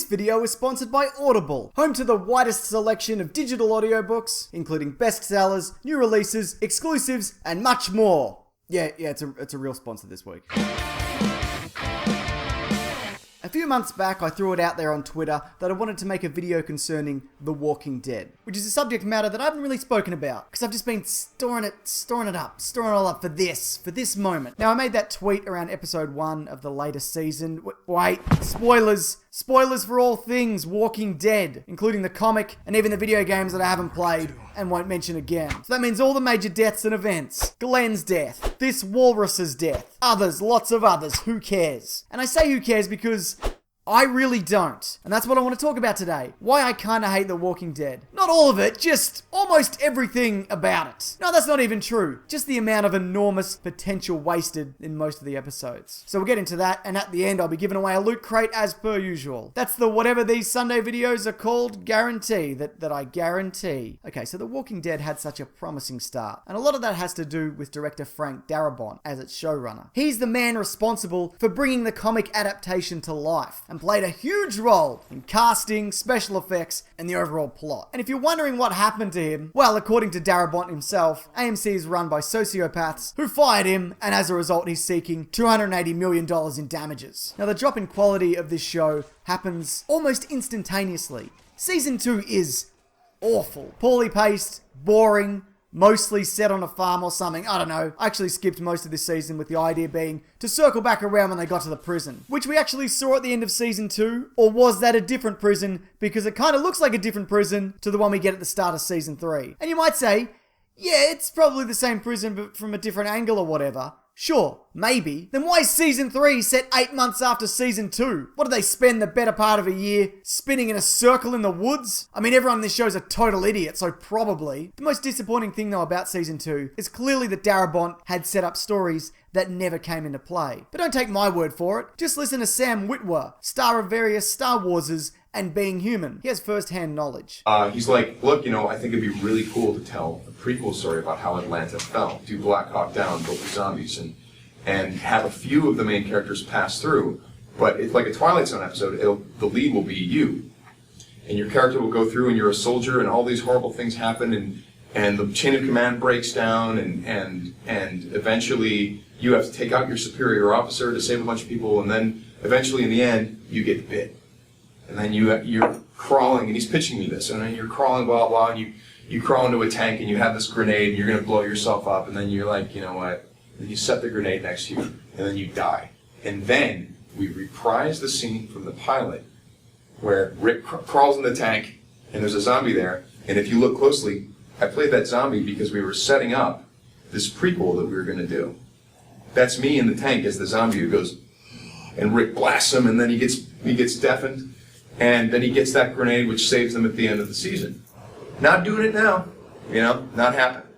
This video is sponsored by Audible, home to the widest selection of digital audiobooks, including bestsellers, new releases, exclusives, and much more. Yeah, it's a real sponsor this week. A few months back, I threw it out there on Twitter that I wanted to make a video concerning The Walking Dead, which is a subject matter that I haven't really spoken about, because I've just been storing it all up for this moment. Now, I made that tweet around episode 1 of the latest season. Wait, spoilers! Spoilers for all things Walking Dead, including the comic and even the video games that I haven't played and won't mention again. So that means all the major deaths and events. Glenn's death, this walrus's death, others, lots of others, who cares? And I say who cares because I really don't. And that's what I want to talk about today. Why I kinda hate The Walking Dead. Not all of it, just almost everything about it. No, that's not even true. Just the amount of enormous potential wasted in most of the episodes. So we'll get into that, and at the end I'll be giving away a loot crate as per usual. That's the whatever these Sunday videos are called guarantee, that I guarantee. Okay, so The Walking Dead had such a promising start, and a lot of that has to do with director Frank Darabont as its showrunner. He's the man responsible for bringing the comic adaptation to life, and played a huge role in casting, special effects, and the overall plot. And if you're wondering what happened to him, well, according to Darabont himself, AMC is run by sociopaths who fired him, and as a result he's seeking $280 million in damages. Now, the drop in quality of this show happens almost instantaneously. Season 2 is awful. Poorly paced, boring, mostly set on a farm or something. I don't know. I actually skipped most of this season with the idea being to circle back around when they got to the prison, which we actually saw at the end of season 2. Or was that a different prison? Because it kind of looks like a different prison to the one we get at the start of season 3. And you might say, yeah, it's probably the same prison but from a different angle or whatever. Sure, maybe. Then why is season 3 set 8 months after season 2? What do they spend the better part of a year spinning in a circle in the woods? I mean, everyone in this show is a total idiot, so probably. The most disappointing thing though about season 2 is clearly that Darabont had set up stories that never came into play. But don't take my word for it. Just listen to Sam Witwer, star of various Star Warses and Being Human. He has first-hand knowledge. He's like, look, I think it'd be really cool to tell a prequel story about how Atlanta fell. Do Black Hawk Down, but with zombies, and have a few of the main characters pass through. But it's like a Twilight Zone episode. The lead will be you. And your character will go through and you're a soldier and all these horrible things happen and the chain of command breaks down and eventually you have to take out your superior officer to save a bunch of people, and then eventually in the end you get bit. And then you're crawling, and he's pitching me this, and then you're crawling, blah, blah, and you crawl into a tank, and you have this grenade, and you're going to blow yourself up, and then you're like, you know what, and you set the grenade next to you, and then you die. And then we reprise the scene from the pilot, where Rick crawls in the tank, and there's a zombie there, and if you look closely, I played that zombie because we were setting up this prequel that we were going to do. That's me in the tank as the zombie who goes, and Rick blasts him, and then he gets deafened. And then he gets that grenade, which saves them at the end of the season. Not doing it now, not happening.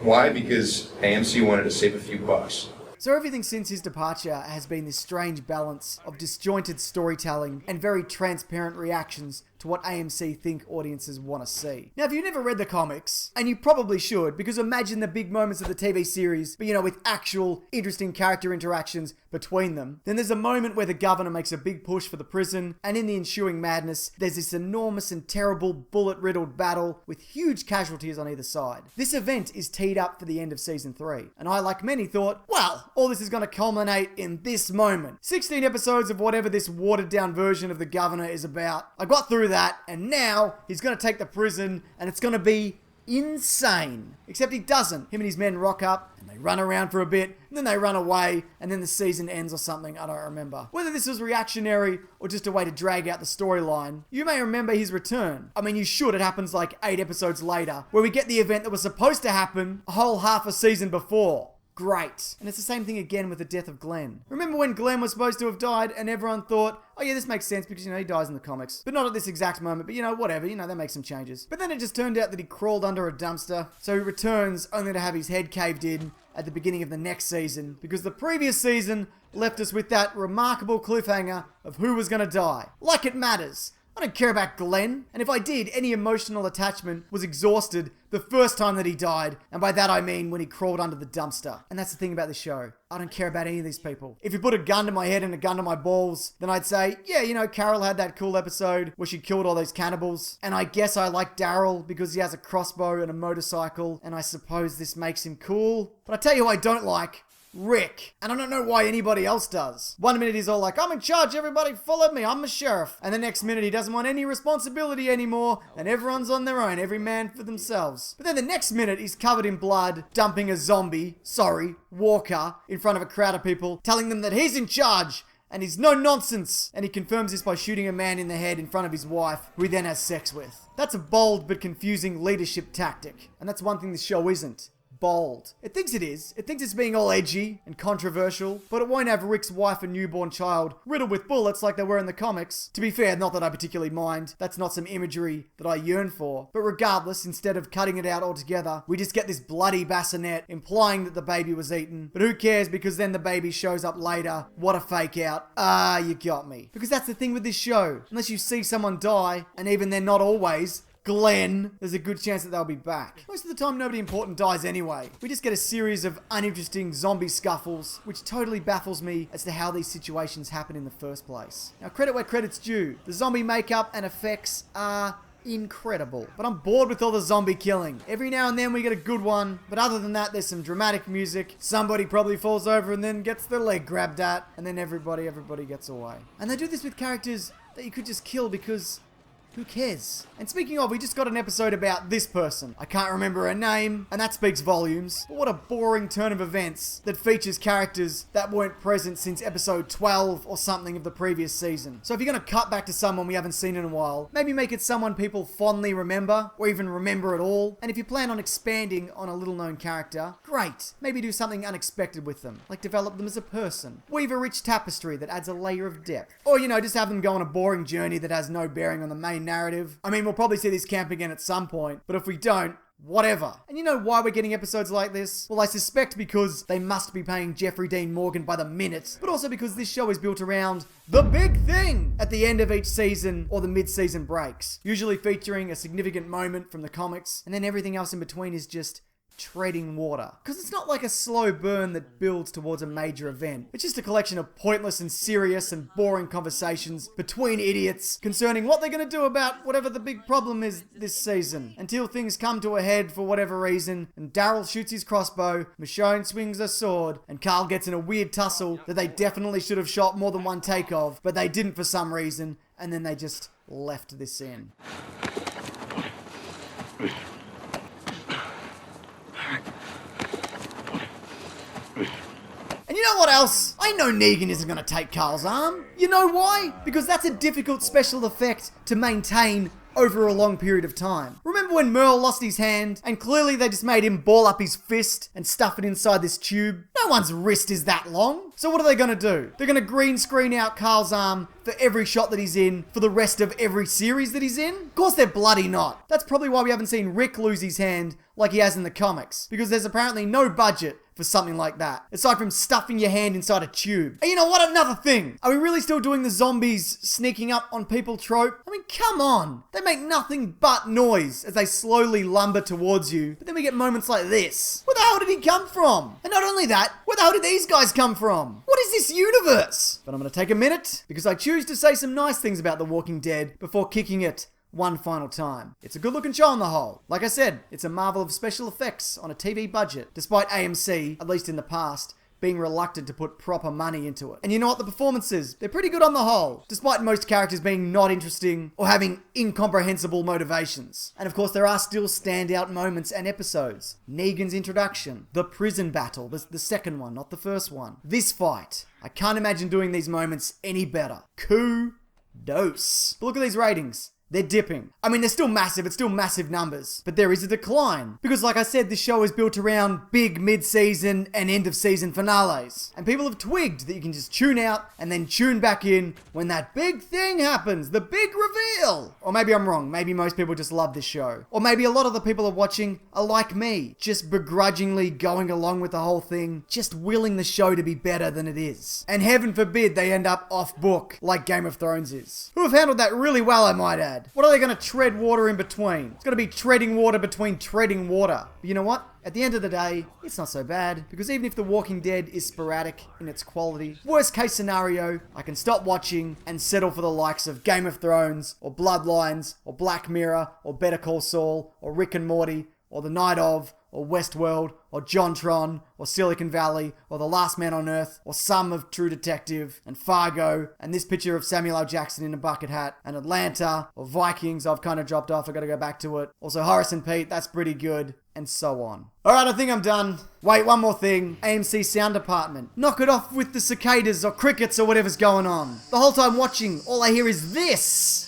Why? Because AMC wanted to save a few bucks. So everything since his departure has been this strange balance of disjointed storytelling and very transparent reactions to what AMC think audiences want to see. Now, if you've never read the comics, and you probably should, because imagine the big moments of the TV series, but with actual interesting character interactions between them, then there's a moment where the governor makes a big push for the prison, and in the ensuing madness, there's this enormous and terrible bullet-riddled battle with huge casualties on either side. This event is teed up for the end of season 3, and I, like many, thought, well, all this is going to culminate in this moment. 16 episodes of whatever this watered-down version of the governor is about. I got through that, and now he's going to take the prison, and it's going to be insane. Except he doesn't. Him and his men rock up, and they run around for a bit, and then they run away, and then the season ends or something, I don't remember. Whether this was reactionary or just a way to drag out the storyline, you may remember his return. I mean, you should. It happens like 8 episodes later, where we get the event that was supposed to happen a whole half a season before. Great. And it's the same thing again with the death of Glenn. Remember when Glenn was supposed to have died and everyone thought, oh yeah, this makes sense because, he dies in the comics. But not at this exact moment, but whatever, they make some changes. But then it just turned out that he crawled under a dumpster, so he returns only to have his head caved in at the beginning of the next season, because the previous season left us with that remarkable cliffhanger of who was going to die. Like it matters. I don't care about Glenn. And if I did, any emotional attachment was exhausted the first time that he died. And by that I mean when he crawled under the dumpster. And that's the thing about the show. I don't care about any of these people. If you put a gun to my head and a gun to my balls, then I'd say, yeah, you know, Carol had that cool episode where she killed all those cannibals. And I guess I like Daryl because he has a crossbow and a motorcycle. And I suppose this makes him cool. But I tell you who I don't like. Rick. And I don't know why anybody else does. One minute he's all like, I'm in charge, everybody follow me, I'm the sheriff. And the next minute he doesn't want any responsibility anymore and everyone's on their own, every man for themselves. But then the next minute he's covered in blood, dumping a zombie, Walker, in front of a crowd of people, telling them that he's in charge. And he's no nonsense. And he confirms this by shooting a man in the head in front of his wife, who he then has sex with. That's a bold but confusing leadership tactic. And that's one thing this show isn't. Bold. It thinks it is. It thinks it's being all edgy and controversial, but it won't have Rick's wife and newborn child riddled with bullets like they were in the comics. To be fair, not that I particularly mind. That's not some imagery that I yearn for. But regardless, instead of cutting it out altogether, we just get this bloody bassinet implying that the baby was eaten. But who cares, because then the baby shows up later. What a fake out. You got me. Because that's the thing with this show. Unless you see someone die, and even then not always, Glenn, there's a good chance that they'll be back. Most of the time, nobody important dies anyway. We just get a series of uninteresting zombie scuffles, which totally baffles me as to how these situations happen in the first place. Now, credit where credit's due. The zombie makeup and effects are incredible. But I'm bored with all the zombie killing. Every now and then we get a good one, but other than that, there's some dramatic music. Somebody probably falls over and then gets their leg grabbed at, and then everybody gets away. And they do this with characters that you could just kill because who cares? And speaking of, we just got an episode about this person. I can't remember her name, and that speaks volumes. But what a boring turn of events that features characters that weren't present since episode 12 or something of the previous season. So if you're going to cut back to someone we haven't seen in a while, maybe make it someone people fondly remember, or even remember at all. And if you plan on expanding on a little-known character, great. Maybe do something unexpected with them, like develop them as a person. Weave a rich tapestry that adds a layer of depth. Or, you know, just have them go on a boring journey that has no bearing on the main narrative. I mean, we'll probably see this camp again at some point, but if we don't, whatever. And you know why we're getting episodes like this? Well, I suspect because they must be paying Jeffrey Dean Morgan by the minute, but also because this show is built around the big thing at the end of each season or the mid-season breaks, usually featuring a significant moment from the comics, and then everything else in between is just treading water. Because it's not like a slow burn that builds towards a major event. It's just a collection of pointless and serious and boring conversations between idiots concerning what they're going to do about whatever the big problem is this season. Until things come to a head for whatever reason, and Daryl shoots his crossbow, Michonne swings her sword, and Carl gets in a weird tussle that they definitely should have shot more than one take of, but they didn't for some reason, and then they just left this in. And you know what else? I know Negan isn't going to take Carl's arm. You know why? Because that's a difficult special effect to maintain over a long period of time. Remember when Merle lost his hand and clearly they just made him ball up his fist and stuff it inside this tube? No one's wrist is that long. So what are they going to do? They're going to green screen out Carl's arm for every shot that he's in for the rest of every series that he's in? Of course they're bloody not. That's probably why we haven't seen Rick lose his hand like he has in the comics, because there's apparently no budget for something like that, aside from stuffing your hand inside a tube. And you know what? Another thing. Are we really still doing the zombies sneaking up on people trope? I mean, come on. They make nothing but noise as they slowly lumber towards you, but then we get moments like this. Where the hell did he come from? And not only that, where the hell did these guys come from? What is this universe? But I'm going to take a minute, because I choose to say some nice things about The Walking Dead before kicking it one final time. It's a good looking show on the whole. Like I said, it's a marvel of special effects on a TV budget, despite AMC, at least in the past, being reluctant to put proper money into it. And you know what? The performances, they're pretty good on the whole, despite most characters being not interesting or having incomprehensible motivations. And of course, there are still standout moments and episodes. Negan's introduction, the prison battle, the second one, not the first one. This fight, I can't imagine doing these moments any better. Kudos. But look at these ratings. They're dipping. I mean, they're still massive. It's still massive numbers. But there is a decline. Because like I said, this show is built around big mid-season and end-of-season finales. And people have twigged that you can just tune out and then tune back in when that big thing happens. The big still. Or maybe I'm wrong. Maybe most people just love this show. Or maybe a lot of the people are watching are like me, just begrudgingly going along with the whole thing, just willing the show to be better than it is. And heaven forbid they end up off book like Game of Thrones is. Who have handled that really well, I might add. What are they going to tread water in between? It's going to be treading water between treading water. But you know what? At the end of the day, it's not so bad, because even if The Walking Dead is sporadic in its quality, worst case scenario, I can stop watching and settle for the likes of Game of Thrones, or Bloodlines, or Black Mirror, or Better Call Saul, or Rick and Morty, or The Night Of, or Westworld, or JonTron, or Silicon Valley, or The Last Man on Earth, or some of True Detective, and Fargo, and this picture of Samuel L. Jackson in a bucket hat, and Atlanta, or Vikings, I've kind of dropped off, I gotta go back to it. Also Horace and Pete, that's pretty good, and so on. Alright, I think I'm done. Wait, one more thing. AMC sound department. Knock it off with the cicadas or crickets or whatever's going on. The whole time watching, all I hear is this.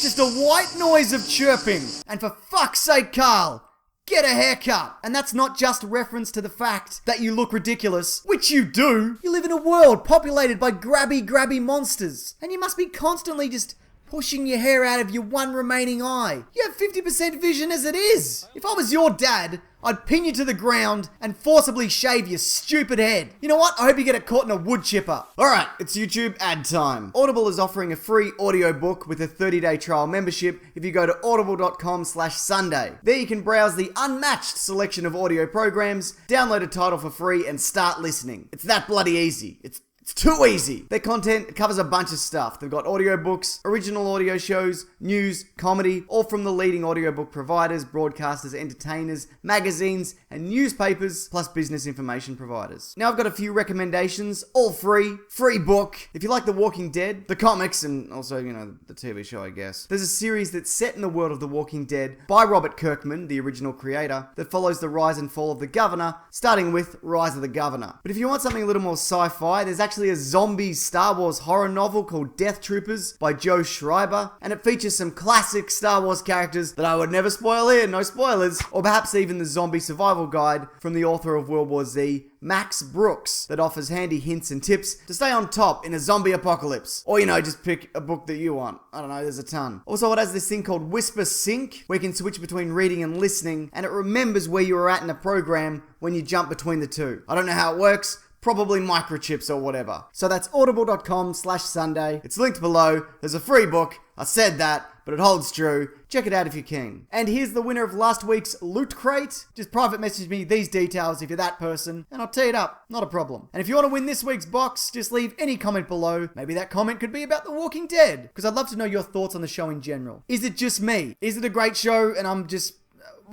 Just a white noise of chirping. And for fuck's sake, Carl, get a haircut. And that's not just reference to the fact that you look ridiculous, which you do. You live in a world populated by grabby monsters. And you must be constantly just pushing your hair out of your one remaining eye. You have 50% vision as it is. If I was your dad, I'd pin you to the ground and forcibly shave your stupid head. You know what? I hope you get it caught in a wood chipper. Alright, it's YouTube ad time. Audible is offering a free audiobook with a 30-day trial membership if you go to audible.com/Sunday. There you can browse the unmatched selection of audio programs, download a title for free, and start listening. It's that bloody easy. It's too easy. Their content covers a bunch of stuff. They've got audiobooks, original audio shows, news, comedy, all from the leading audiobook providers, broadcasters, entertainers, magazines, and newspapers, plus business information providers. Now I've got a few recommendations, all free. Free book. If you like The Walking Dead, the comics, and also, you know, the TV show, I guess. There's a series that's set in the world of The Walking Dead by Robert Kirkman, the original creator, that follows the rise and fall of the Governor, starting with Rise of the Governor. But if you want something a little more sci-fi, there's actually a zombie Star Wars horror novel called Death Troopers by Joe Schreiber, and it features some classic Star Wars characters that I would never spoil here, no spoilers, or perhaps even the zombie survival guide from the author of World War Z, Max Brooks, that offers handy hints and tips to stay on top in a zombie apocalypse. Or, you know, just pick a book that you want. I don't know, there's a ton. Also, it has this thing called Whisper Sync, where you can switch between reading and listening, and it remembers where you were at in a program when you jump between the two. I don't know how it works. Probably microchips or whatever. So that's audible.com/Sunday. It's linked below. There's a free book. I said that, but it holds true. Check it out if you're keen. And here's the winner of last week's Loot Crate. Just private message me these details if you're that person, and I'll tee it up. Not a problem. And if you want to win this week's box, just leave any comment below. Maybe that comment could be about The Walking Dead, because I'd love to know your thoughts on the show in general. Is it just me? Is it a great show and am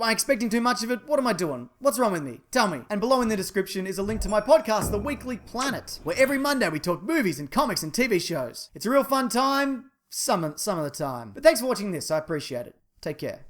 I expecting too much of it? What am I doing? What's wrong with me? Tell me. And below in the description is a link to my podcast, The Weekly Planet, where every Monday we talk movies and comics and TV shows. It's a real fun time, some of the time. But thanks for watching this. I appreciate it. Take care.